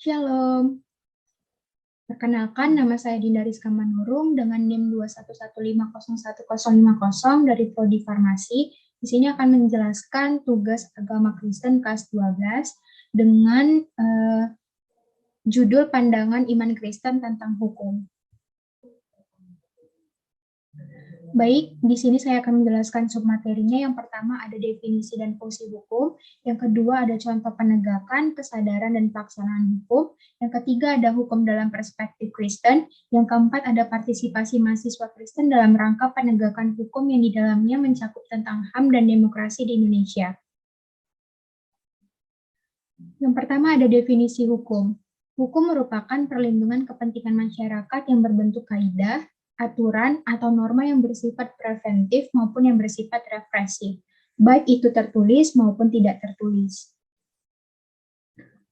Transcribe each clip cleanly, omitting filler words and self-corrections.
Shalom. Perkenalkan, nama saya Dinda Rizka Manurung dengan NIM 211501050 dari Prodi Farmasi. Di sini akan menjelaskan tugas agama Kristen kelas 12 dengan judul Pandangan Iman Kristen tentang Hukum. Baik, di sini saya akan menjelaskan submaterinya. Yang pertama ada definisi dan fungsi hukum. Yang kedua ada contoh penegakan, kesadaran, dan pelaksanaan hukum. Yang ketiga ada hukum dalam perspektif Kristen. Yang keempat ada partisipasi mahasiswa Kristen dalam rangka penegakan hukum yang di dalamnya mencakup tentang HAM dan demokrasi di Indonesia. Yang pertama ada definisi hukum. Hukum merupakan perlindungan kepentingan masyarakat yang berbentuk kaidah, aturan, atau norma yang bersifat preventif maupun yang bersifat represif, baik itu tertulis maupun tidak tertulis.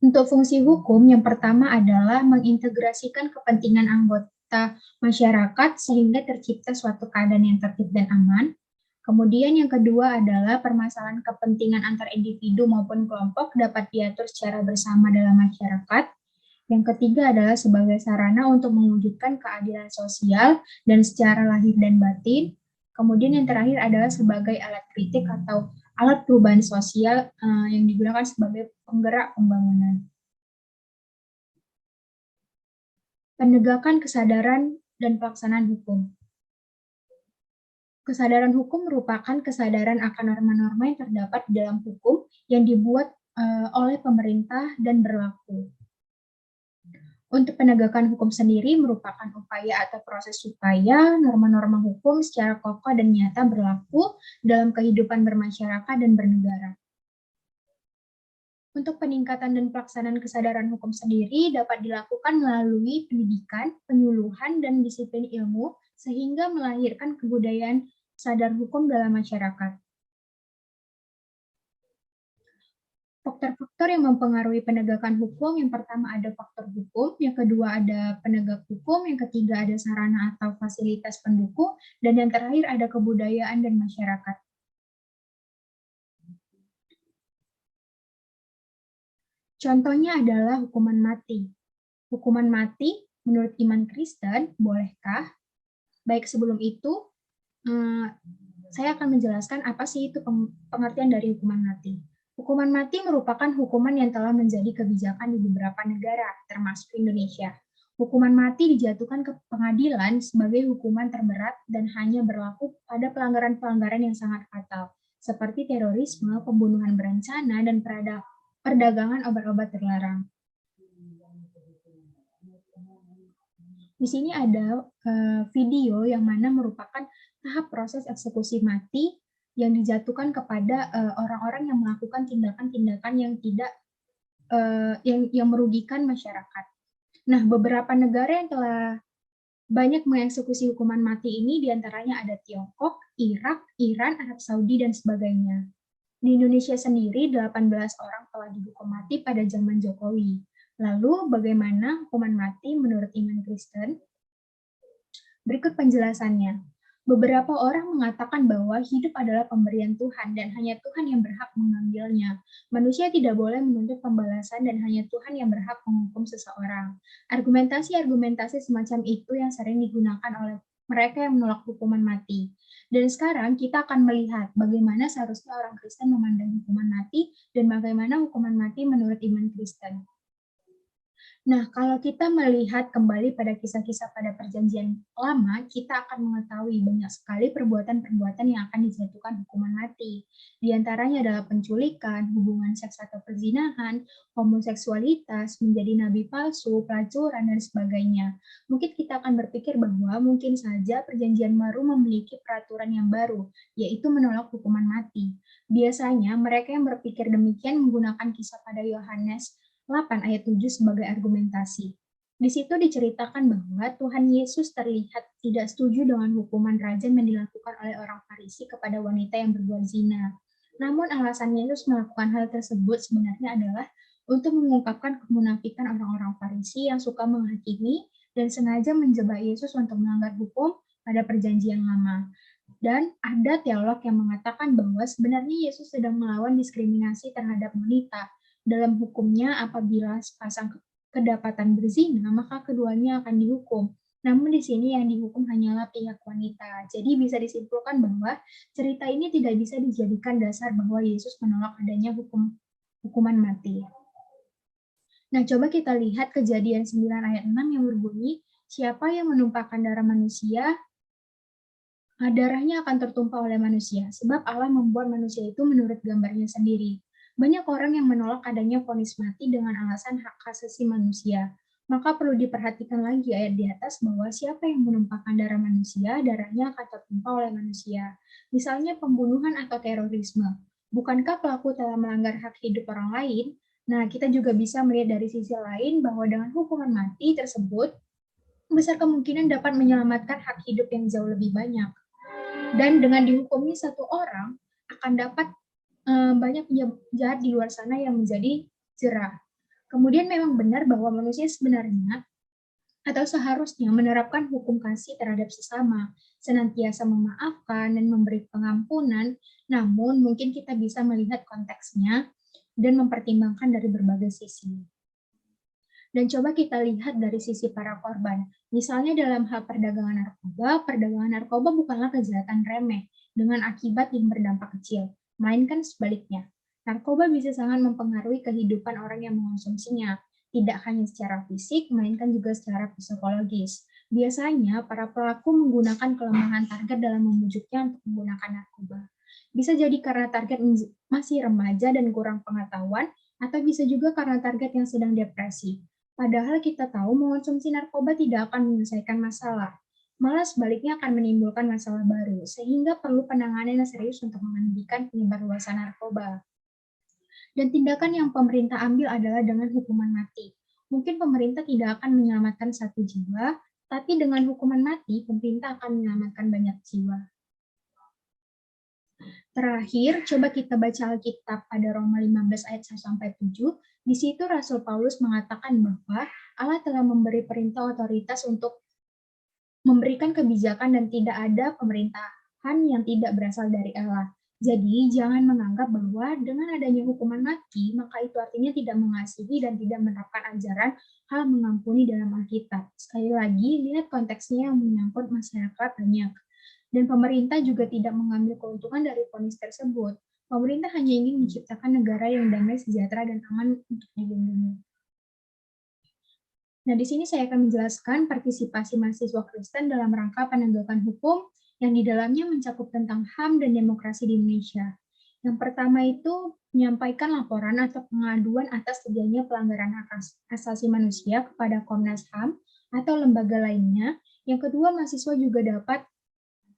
Untuk fungsi hukum, yang pertama adalah mengintegrasikan kepentingan anggota masyarakat sehingga tercipta suatu keadaan yang tertib dan aman. Kemudian yang kedua adalah permasalahan kepentingan antar individu maupun kelompok dapat diatur secara bersama dalam masyarakat. Yang ketiga adalah sebagai sarana untuk mewujudkan keadilan sosial dan secara lahir dan batin. Kemudian yang terakhir adalah sebagai alat kritik atau alat perubahan sosial yang digunakan sebagai penggerak pembangunan. Penegakan kesadaran dan pelaksanaan hukum. Kesadaran hukum merupakan kesadaran akan norma-norma yang terdapat di dalam hukum yang dibuat oleh pemerintah dan berlaku. Untuk penegakan hukum sendiri merupakan upaya atau proses supaya norma-norma hukum secara kokoh dan nyata berlaku dalam kehidupan bermasyarakat dan bernegara. Untuk peningkatan dan pelaksanaan kesadaran hukum sendiri dapat dilakukan melalui pendidikan, penyuluhan, dan disiplin ilmu sehingga melahirkan kebudayaan sadar hukum dalam masyarakat. Faktor-faktor yang mempengaruhi penegakan hukum, yang pertama ada faktor hukum, yang kedua ada penegak hukum, yang ketiga ada sarana atau fasilitas pendukung, dan yang terakhir ada kebudayaan dan masyarakat. Contohnya adalah hukuman mati. Hukuman mati menurut iman Kristen, bolehkah? Baik, sebelum itu, saya akan menjelaskan apa sih itu pengertian dari hukuman mati. Hukuman mati merupakan hukuman yang telah menjadi kebijakan di beberapa negara, termasuk Indonesia. Hukuman mati dijatuhkan ke pengadilan sebagai hukuman terberat dan hanya berlaku pada pelanggaran-pelanggaran yang sangat fatal, seperti terorisme, pembunuhan berencana, dan perdagangan obat-obat terlarang. Di sini ada video yang mana merupakan tahap proses eksekusi mati yang dijatuhkan kepada orang-orang yang melakukan tindakan-tindakan yang tidak yang merugikan masyarakat. Nah, beberapa negara yang telah banyak mengeksekusi hukuman mati ini diantaranya ada Tiongkok, Irak, Iran, Arab Saudi, dan sebagainya. Di Indonesia sendiri 18 orang telah dihukum mati pada zaman Jokowi. Lalu bagaimana hukuman mati menurut iman Kristen? Berikut penjelasannya. Beberapa orang mengatakan bahwa hidup adalah pemberian Tuhan dan hanya Tuhan yang berhak mengambilnya. Manusia tidak boleh menuntut pembalasan dan hanya Tuhan yang berhak menghukum seseorang. Argumentasi-argumentasi semacam itu yang sering digunakan oleh mereka yang menolak hukuman mati. Dan sekarang kita akan melihat bagaimana seharusnya orang Kristen memandang hukuman mati dan bagaimana hukuman mati menurut iman Kristen. Nah, kalau kita melihat kembali pada kisah-kisah pada perjanjian lama, kita akan mengetahui banyak sekali perbuatan-perbuatan yang akan dijatuhkan hukuman mati. Di antaranya adalah penculikan, hubungan seks atau perzinahan, homoseksualitas, menjadi nabi palsu, pelacuran, dan sebagainya. Mungkin kita akan berpikir bahwa mungkin saja perjanjian baru memiliki peraturan yang baru, yaitu menolak hukuman mati. Biasanya, mereka yang berpikir demikian menggunakan kisah pada Yohanes 8 ayat 7 sebagai argumentasi. Di situ diceritakan bahwa Tuhan Yesus terlihat tidak setuju dengan hukuman rajam yang dilakukan oleh orang Farisi kepada wanita yang berbuat zina. Namun alasan Yesus melakukan hal tersebut sebenarnya adalah untuk mengungkapkan kemunafikan orang-orang Farisi yang suka menghakimi dan sengaja menjebak Yesus untuk melanggar hukum pada perjanjian lama. Dan ada teolog yang mengatakan bahwa sebenarnya Yesus sedang melawan diskriminasi terhadap wanita dalam hukumnya apabila sepasang kedapatan berzina, maka keduanya akan dihukum. Namun di sini yang dihukum hanyalah pihak wanita. Jadi bisa disimpulkan bahwa cerita ini tidak bisa dijadikan dasar bahwa Yesus menolak adanya hukuman mati. Nah, coba kita lihat Kejadian 9 ayat 6 yang berbunyi, siapa yang menumpahkan darah manusia, darahnya akan tertumpah oleh manusia, sebab Allah membuat manusia itu menurut gambarnya sendiri. Banyak orang yang menolak adanya vonis mati dengan alasan hak asasi manusia. Maka perlu diperhatikan lagi ayat di atas bahwa siapa yang menumpahkan darah manusia, darahnya akan tertumpah oleh manusia. Misalnya pembunuhan atau terorisme. Bukankah pelaku telah melanggar hak hidup orang lain? Nah, kita juga bisa melihat dari sisi lain bahwa dengan hukuman mati tersebut, besar kemungkinan dapat menyelamatkan hak hidup yang jauh lebih banyak. Dan dengan dihukumnya satu orang, akan dapat banyak penjahat di luar sana yang menjadi jerah. Kemudian memang benar bahwa manusia sebenarnya atau seharusnya menerapkan hukum kasih terhadap sesama, senantiasa memaafkan dan memberi pengampunan, namun mungkin kita bisa melihat konteksnya dan mempertimbangkan dari berbagai sisi. Dan coba kita lihat dari sisi para korban. Misalnya dalam hal perdagangan narkoba bukanlah kejahatan remeh dengan akibat yang berdampak kecil, melainkan sebaliknya. Narkoba bisa sangat mempengaruhi kehidupan orang yang mengonsumsinya, tidak hanya secara fisik, melainkan juga secara psikologis. Biasanya, para pelaku menggunakan kelemahan target dalam membujuknya untuk menggunakan narkoba. Bisa jadi karena target masih remaja dan kurang pengetahuan, atau bisa juga karena target yang sedang depresi. Padahal kita tahu mengonsumsi narkoba tidak akan menyelesaikan masalah, malah sebaliknya akan menimbulkan masalah baru, sehingga perlu penanganan yang serius untuk menghentikan penyebarluasan narkoba. Dan tindakan yang pemerintah ambil adalah dengan hukuman mati. Mungkin pemerintah tidak akan menyelamatkan satu jiwa, tapi dengan hukuman mati, pemerintah akan menyelamatkan banyak jiwa. Terakhir, coba kita baca Alkitab pada Roma 15 ayat 1-7. Di situ Rasul Paulus mengatakan bahwa Allah telah memberi perintah otoritas untuk memberikan kebijakan dan tidak ada pemerintahan yang tidak berasal dari Allah. Jadi, jangan menganggap bahwa dengan adanya hukuman mati, maka itu artinya tidak mengasihi dan tidak menerapkan ajaran hal mengampuni dalam Alkitab. Sekali lagi, lihat konteksnya yang menyangkut masyarakat banyak. Dan pemerintah juga tidak mengambil keuntungan dari vonis tersebut. Pemerintah hanya ingin menciptakan negara yang damai, sejahtera, dan aman untuk dilindungi. Nah, di sini saya akan menjelaskan partisipasi mahasiswa Kristen dalam rangka penegakan hukum yang di dalamnya mencakup tentang HAM dan demokrasi di Indonesia. Yang pertama itu menyampaikan laporan atau pengaduan atas terjadinya pelanggaran hak asasi manusia kepada Komnas HAM atau lembaga lainnya. Yang kedua, mahasiswa juga dapat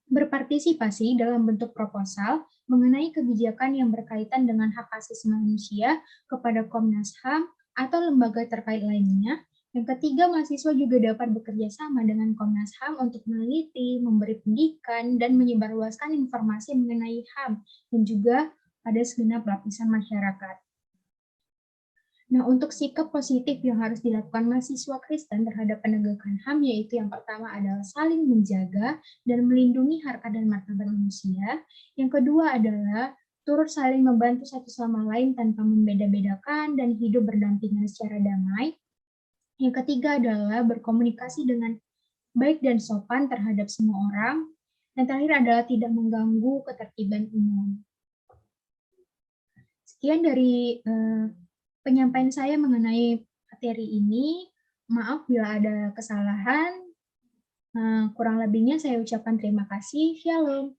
berpartisipasi dalam bentuk proposal mengenai kebijakan yang berkaitan dengan hak asasi manusia kepada Komnas HAM atau lembaga terkait lainnya. Yang ketiga, mahasiswa juga dapat bekerja sama dengan Komnas HAM untuk meneliti, memberi pendidikan, dan menyebarluaskan informasi mengenai HAM, dan juga pada segenap lapisan masyarakat. Nah, untuk sikap positif yang harus dilakukan mahasiswa Kristen terhadap penegakan HAM, yaitu yang pertama adalah saling menjaga dan melindungi harkat dan martabat manusia. Yang kedua adalah turut saling membantu satu sama lain tanpa membeda-bedakan dan hidup berdampingan secara damai. Yang ketiga adalah berkomunikasi dengan baik dan sopan terhadap semua orang. Dan terakhir adalah tidak mengganggu ketertiban umum. Sekian dari penyampaian saya mengenai materi ini. Maaf bila ada kesalahan. Kurang lebihnya saya ucapkan terima kasih. Shalom.